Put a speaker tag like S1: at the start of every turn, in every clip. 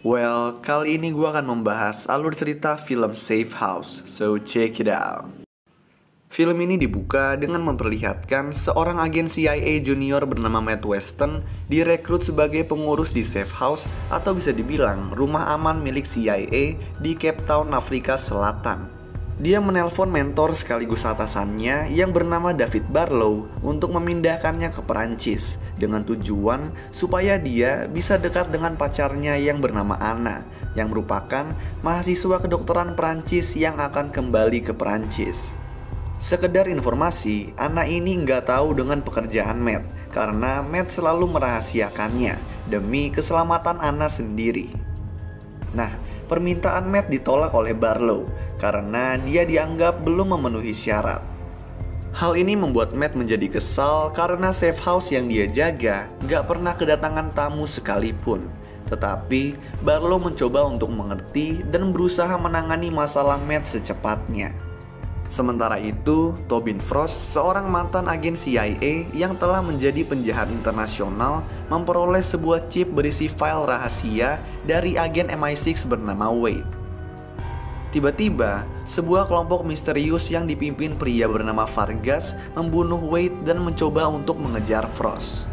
S1: Well, kali ini gue akan membahas alur cerita film Safe House, so check it out. Film ini dibuka dengan memperlihatkan seorang agen CIA junior bernama Matt Weston direkrut sebagai pengurus di Safe House atau bisa dibilang rumah aman milik CIA di Cape Town, Afrika Selatan. Dia menelpon mentor sekaligus atasannya yang bernama David Barlow untuk memindahkannya ke Perancis dengan tujuan supaya dia bisa dekat dengan pacarnya yang bernama Anna yang merupakan mahasiswa kedokteran Perancis yang akan kembali ke Perancis. Sekedar informasi, Anna ini nggak tahu dengan pekerjaan Matt karena Matt selalu merahasiakannya demi keselamatan Anna sendiri. Nah, permintaan Matt ditolak oleh Barlow karena dia dianggap belum memenuhi syarat. Hal ini membuat Matt menjadi kesal karena safe house yang dia jaga gak pernah kedatangan tamu sekalipun. Tetapi Barlow mencoba untuk mengerti dan berusaha menangani masalah Matt secepatnya. Sementara itu, Tobin Frost, seorang mantan agen CIA yang telah menjadi penjahat internasional, memperoleh sebuah chip berisi file rahasia dari agen MI6 bernama Wade. Tiba-tiba, sebuah kelompok misterius yang dipimpin pria bernama Vargas membunuh Wade dan mencoba untuk mengejar Frost.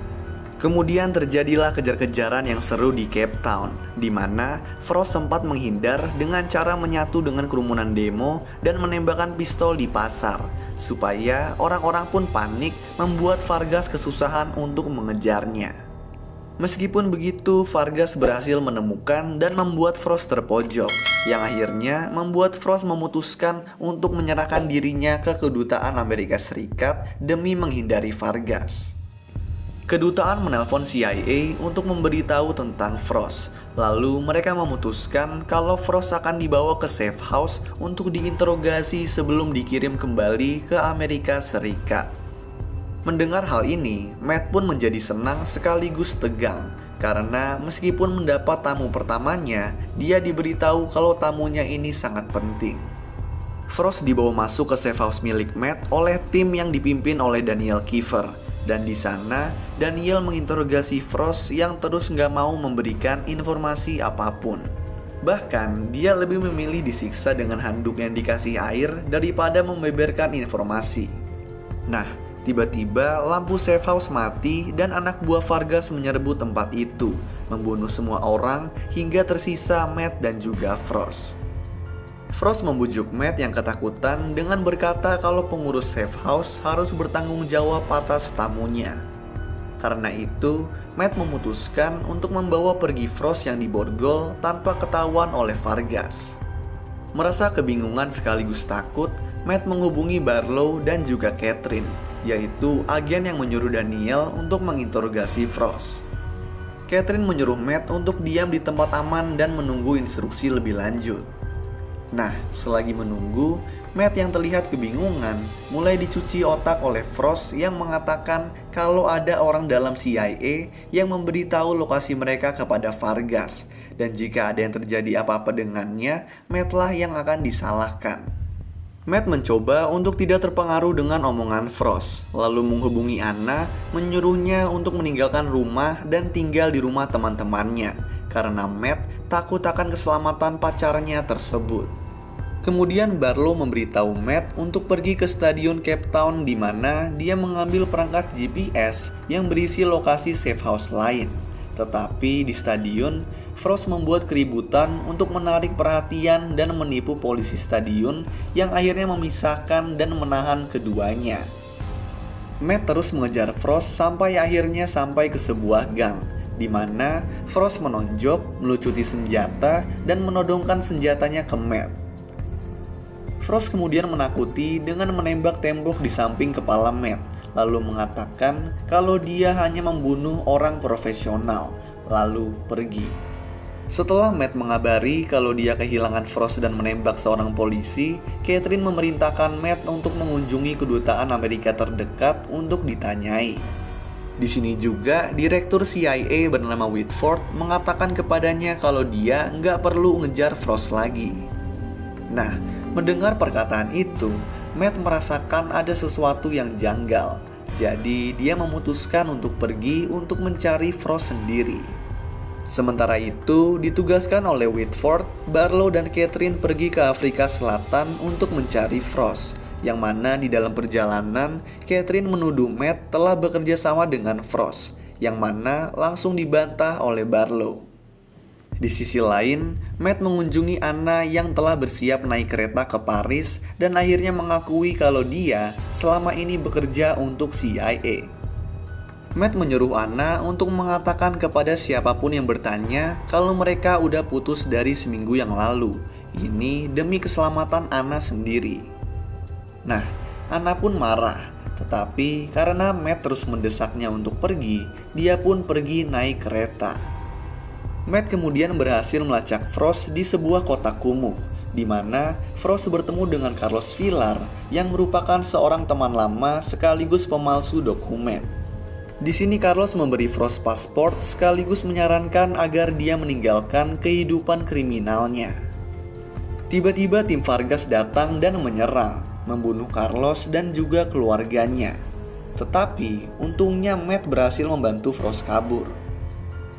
S1: Kemudian terjadilah kejar-kejaran yang seru di Cape Town, di mana Frost sempat menghindar dengan cara menyatu dengan kerumunan demo dan menembakkan pistol di pasar, supaya orang-orang pun panik membuat Vargas kesusahan untuk mengejarnya. Meskipun begitu, Vargas berhasil menemukan dan membuat Frost terpojok, yang akhirnya membuat Frost memutuskan untuk menyerahkan dirinya ke kedutaan Amerika Serikat demi menghindari Vargas. Kedutaan menelpon CIA untuk memberitahu tentang Frost. Lalu mereka memutuskan kalau Frost akan dibawa ke safe house untuk diinterogasi sebelum dikirim kembali ke Amerika Serikat. Mendengar hal ini, Matt pun menjadi senang sekaligus tegang. Karena meskipun mendapat tamu pertamanya, dia diberitahu kalau tamunya ini sangat penting. Frost dibawa masuk ke safe house milik Matt oleh tim yang dipimpin oleh Daniel Kiefer. Dan di sana, Daniel menginterogasi Frost yang terus nggak mau memberikan informasi apapun. Bahkan, dia lebih memilih disiksa dengan handuk yang dikasih air daripada membeberkan informasi. Nah, tiba-tiba lampu safe house mati dan anak buah Vargas menyerbu tempat itu, membunuh semua orang hingga tersisa Matt dan juga Frost. Frost membujuk Matt yang ketakutan dengan berkata kalau pengurus safe house harus bertanggung jawab atas tamunya. Karena itu, Matt memutuskan untuk membawa pergi Frost yang diborgol tanpa ketahuan oleh Vargas. Merasa kebingungan sekaligus takut, Matt menghubungi Barlow dan juga Catherine, yaitu agen yang menyuruh Daniel untuk menginterogasi Frost. Catherine menyuruh Matt untuk diam di tempat aman dan menunggu instruksi lebih lanjut. Nah, selagi menunggu, Matt yang terlihat kebingungan mulai dicuci otak oleh Frost yang mengatakan kalau ada orang dalam CIA yang memberitahu lokasi mereka kepada Vargas, dan jika ada yang terjadi apa-apa dengannya, Matt lah yang akan disalahkan. Matt mencoba untuk tidak terpengaruh dengan omongan Frost, lalu menghubungi Anna, menyuruhnya untuk meninggalkan rumah dan tinggal di rumah teman-temannya, karena Matt takut akan keselamatan pacarnya tersebut. Kemudian Barlow memberitahu Matt untuk pergi ke stadion Cape Town di mana dia mengambil perangkat GPS yang berisi lokasi safe house lain. Tetapi di stadion, Frost membuat keributan untuk menarik perhatian dan menipu polisi stadion yang akhirnya memisahkan dan menahan keduanya. Matt terus mengejar Frost sampai akhirnya sampai ke sebuah gang, di mana Frost menonjok, melucuti senjata, dan menodongkan senjatanya ke Matt. Frost kemudian menakuti dengan menembak tembok di samping kepala Matt, lalu mengatakan kalau dia hanya membunuh orang profesional, lalu pergi. Setelah Matt mengabari kalau dia kehilangan Frost dan menembak seorang polisi, Catherine memerintahkan Matt untuk mengunjungi kedutaan Amerika terdekat untuk ditanyai. Di sini juga, Direktur CIA bernama Whitford mengatakan kepadanya kalau dia nggak perlu ngejar Frost lagi. Nah, mendengar perkataan itu, Matt merasakan ada sesuatu yang janggal. Jadi, dia memutuskan untuk pergi untuk mencari Frost sendiri. Sementara itu, ditugaskan oleh Whitford, Barlow dan Catherine pergi ke Afrika Selatan untuk mencari Frost, yang mana di dalam perjalanan, Catherine menuduh Matt telah bekerja sama dengan Frost, yang mana langsung dibantah oleh Barlow. Di sisi lain, Matt mengunjungi Anna yang telah bersiap naik kereta ke Paris dan akhirnya mengakui kalau dia selama ini bekerja untuk CIA. Matt menyuruh Anna untuk mengatakan kepada siapapun yang bertanya kalau mereka udah putus dari seminggu yang lalu. Ini demi keselamatan Anna sendiri. Nah, Anna pun marah. Tetapi karena Matt terus mendesaknya untuk pergi, dia pun pergi naik kereta. Matt kemudian berhasil melacak Frost di sebuah kota kumuh, di mana Frost bertemu dengan Carlos Villar yang merupakan seorang teman lama sekaligus pemalsu dokumen. Di sini Carlos memberi Frost paspor sekaligus menyarankan agar dia meninggalkan kehidupan kriminalnya. Tiba-tiba tim Vargas datang dan menyerang, membunuh Carlos dan juga keluarganya. Tetapi untungnya Matt berhasil membantu Frost kabur.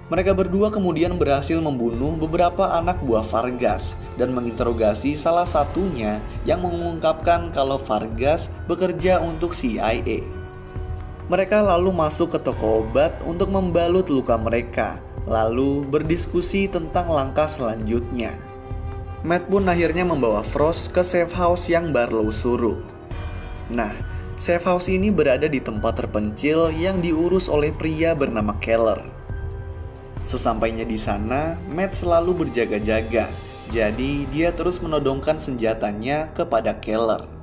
S1: Mereka berdua kemudian berhasil membunuh beberapa anak buah Vargas dan menginterogasi salah satunya yang mengungkapkan kalau Vargas bekerja untuk CIA. Mereka lalu masuk ke toko obat untuk membalut luka mereka, lalu berdiskusi tentang langkah selanjutnya. Matt pun akhirnya membawa Frost ke safe house yang Barlow suruh. Nah, safe house ini berada di tempat terpencil yang diurus oleh pria bernama Keller. Sesampainya di sana, Matt selalu berjaga-jaga, jadi dia terus menodongkan senjatanya kepada Keller.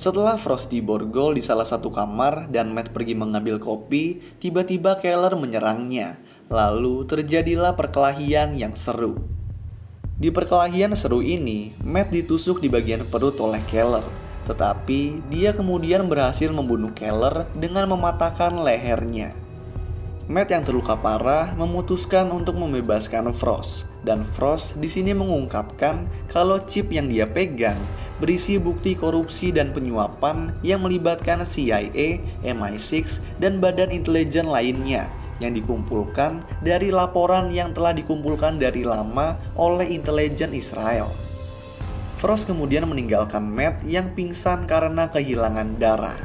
S1: Setelah Frost diborgol di salah satu kamar dan Matt pergi mengambil kopi, tiba-tiba Keller menyerangnya. Lalu terjadilah perkelahian yang seru. Di perkelahian seru ini, Matt ditusuk di bagian perut oleh Keller. Tetapi dia kemudian berhasil membunuh Keller dengan mematahkan lehernya. Matt yang terluka parah memutuskan untuk membebaskan Frost. Dan Frost di sini mengungkapkan kalau chip yang dia pegang berisi bukti korupsi dan penyuapan yang melibatkan CIA, MI6, dan badan intelijen lainnya yang dikumpulkan dari laporan yang telah dikumpulkan dari lama oleh intelijen Israel. Frost kemudian meninggalkan Matt yang pingsan karena kehilangan darah.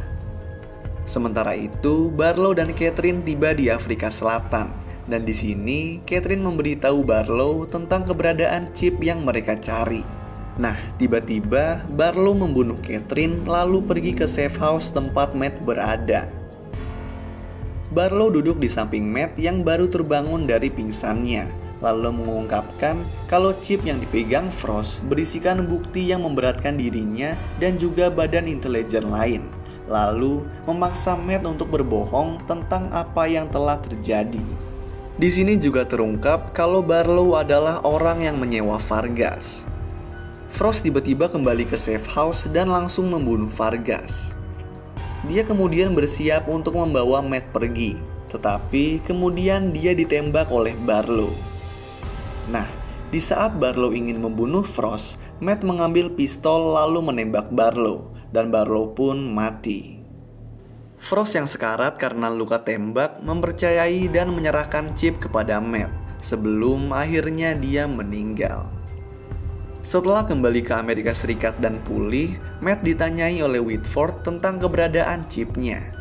S1: Sementara itu, Barlow dan Catherine tiba di Afrika Selatan. Dan di sini, Catherine memberitahu Barlow tentang keberadaan chip yang mereka cari. Nah, tiba-tiba Barlow membunuh Catherine lalu pergi ke safe house tempat Matt berada. Barlow duduk di samping Matt yang baru terbangun dari pingsannya, lalu mengungkapkan kalau chip yang dipegang Frost berisikan bukti yang memberatkan dirinya dan juga badan intelijen lain. Lalu memaksa Matt untuk berbohong tentang apa yang telah terjadi. Di sini juga terungkap kalau Barlow adalah orang yang menyewa Vargas. Frost tiba-tiba kembali ke safe house dan langsung membunuh Vargas. Dia kemudian bersiap untuk membawa Matt pergi, tetapi kemudian dia ditembak oleh Barlow. Nah, di saat Barlow ingin membunuh Frost, Matt mengambil pistol lalu menembak Barlow, dan Barlow pun mati. Frost yang sekarat karena luka tembak mempercayai dan menyerahkan chip kepada Matt sebelum akhirnya dia meninggal. Setelah kembali ke Amerika Serikat dan pulih, Matt ditanyai oleh Whitford tentang keberadaan chipnya.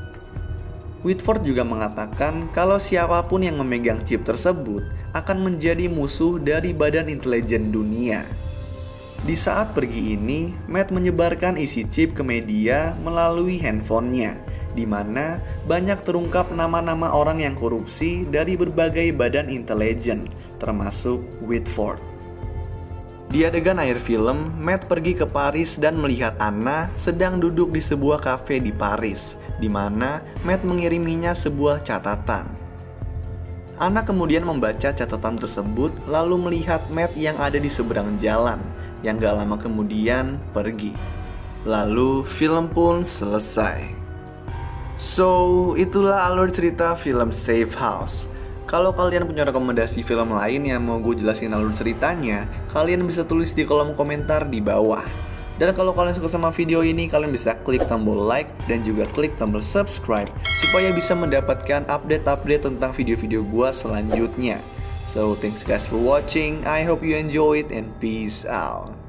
S1: Whitford juga mengatakan kalau siapapun yang memegang chip tersebut akan menjadi musuh dari Badan Intelijen Dunia. Di saat pergi ini, Matt menyebarkan isi chip ke media melalui handphonenya, di mana banyak terungkap nama-nama orang yang korupsi dari berbagai badan intelijen, termasuk Whitford. Di adegan akhir film, Matt pergi ke Paris dan melihat Anna sedang duduk di sebuah kafe di Paris, di mana Matt mengiriminya sebuah catatan. Anna kemudian membaca catatan tersebut lalu melihat Matt yang ada di seberang jalan, yang gak lama kemudian pergi. Lalu film pun selesai. So, itulah alur cerita film Safe House. Kalau kalian punya rekomendasi film lain yang mau gue jelasin alur ceritanya, kalian bisa tulis di kolom komentar di bawah. Dan kalau kalian suka sama video ini, kalian bisa klik tombol like dan juga klik tombol subscribe supaya bisa mendapatkan update-update tentang video-video gua selanjutnya. So thanks guys for watching, I hope you enjoy it and peace out.